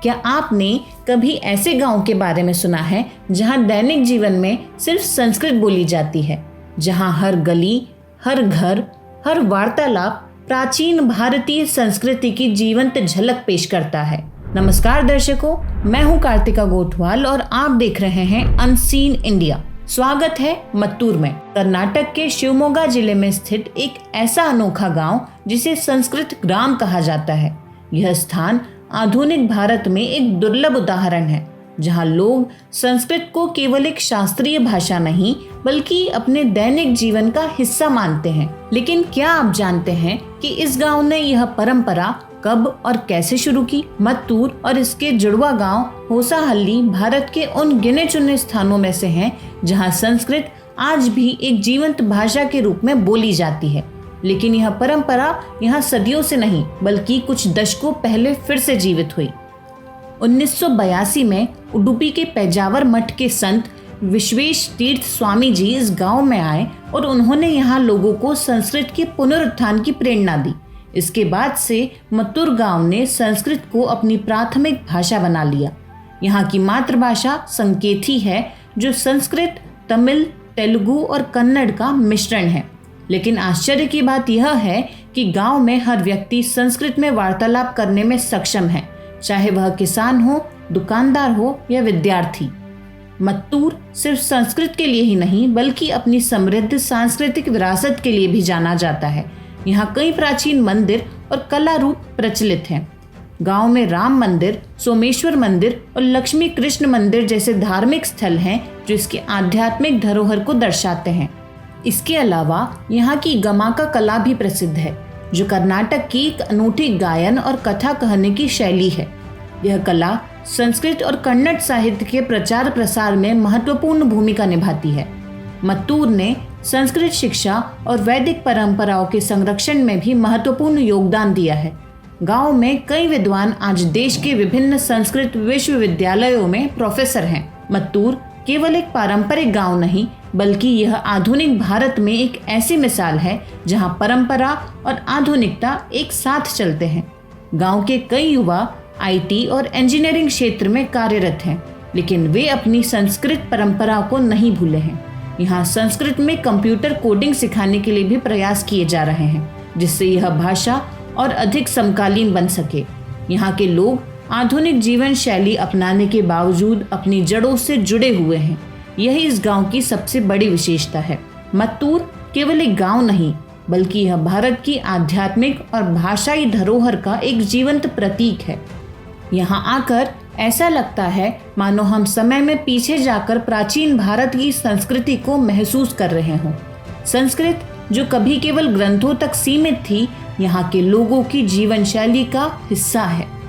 क्या आपने कभी ऐसे गांव के बारे में सुना है जहां दैनिक जीवन में सिर्फ संस्कृत बोली जाती है, जहां हर गली, हर घर, हर वार्तालाप प्राचीन भारतीय संस्कृति की जीवंत झलक पेश करता है। नमस्कार दर्शकों, मैं हूं कार्तिका गोठवाल और आप देख रहे हैं अनसीन इंडिया। स्वागत है मत्तूर में, कर्नाटक के शिवमोगा जिले में स्थित एक ऐसा अनोखा गांव जिसे संस्कृत ग्राम कहा जाता है। यह स्थान आधुनिक भारत में एक दुर्लभ उदाहरण है जहां लोग संस्कृत को केवल एक शास्त्रीय भाषा नहीं बल्कि अपने दैनिक जीवन का हिस्सा मानते हैं। लेकिन क्या आप जानते हैं कि इस गांव ने यह परंपरा कब और कैसे शुरू की? मत्तूर और इसके जुड़वा गांव होसाहल्ली भारत के उन गिने चुने स्थानों में से हैं जहां संस्कृत आज भी एक जीवंत भाषा के रूप में बोली जाती है। लेकिन यह परंपरा यहाँ सदियों से नहीं बल्कि कुछ दशकों पहले फिर से जीवित हुई। 1982 में उडुपी के पेजावर मठ के संत विश्वेश तीर्थ स्वामी जी इस गांव में आए और उन्होंने यहाँ लोगों को संस्कृत के पुनरुत्थान की प्रेरणा दी। इसके बाद से मत्तूर गांव ने संस्कृत को अपनी प्राथमिक भाषा बना लिया। यहाँ की मातृभाषा संकेती है जो संस्कृत, तमिल, तेलुगु और कन्नड़ का मिश्रण है। लेकिन आश्चर्य की बात यह है कि गांव में हर व्यक्ति संस्कृत में वार्तालाप करने में सक्षम है, चाहे वह किसान हो, दुकानदार हो या विद्यार्थी। मत्तूर सिर्फ संस्कृत के लिए ही नहीं बल्कि अपनी समृद्ध सांस्कृतिक विरासत के लिए भी जाना जाता है। यहाँ कई प्राचीन मंदिर और कला रूप प्रचलित हैं। गांव में राम मंदिर, सोमेश्वर मंदिर और लक्ष्मी कृष्ण मंदिर जैसे धार्मिक स्थल हैं जो इसके आध्यात्मिक धरोहर को दर्शाते हैं। इसके अलावा यहाँ की गमाका कला भी प्रसिद्ध है जो कर्नाटक की एक अनूठी गायन और कथा कहने की शैली है। यह कला संस्कृत और कन्नड़ साहित्य के प्रचार प्रसार में महत्वपूर्ण भूमिका निभाती है। मत्तूर ने संस्कृत शिक्षा और वैदिक परंपराओं के संरक्षण में भी महत्वपूर्ण योगदान दिया है। गांव में कई विद्वान आज देश के विभिन्न संस्कृत विश्वविद्यालयों में प्रोफेसर हैं। मत्तूर केवल एक पारंपरिक गांव नहीं बल्कि यह आधुनिक भारत में एक ऐसी मिसाल है जहां परंपरा और आधुनिकता एक साथ चलते हैं। गांव के कई युवा आईटी और इंजीनियरिंग क्षेत्र में कार्यरत हैं, लेकिन वे अपनी संस्कृत परंपरा को नहीं भूले हैं। यहाँ संस्कृत में कंप्यूटर कोडिंग सिखाने के लिए भी प्रयास किए जा रहे हैं जिससे यह भाषा और अधिक समकालीन बन सके। यहाँ के लोग आधुनिक जीवन शैली अपनाने के बावजूद अपनी जड़ों से जुड़े हुए हैं। यही इस गांव की सबसे बड़ी विशेषता है। मत्तूर केवल एक गांव नहीं बल्कि यह भारत की आध्यात्मिक और भाषाई धरोहर का एक जीवंत प्रतीक है। यहाँ आकर ऐसा लगता है मानो हम समय में पीछे जाकर प्राचीन भारत की संस्कृति को महसूस कर रहे हों। संस्कृत जो कभी केवल ग्रंथों तक सीमित थी, यहाँ के लोगों की जीवन शैली का हिस्सा है।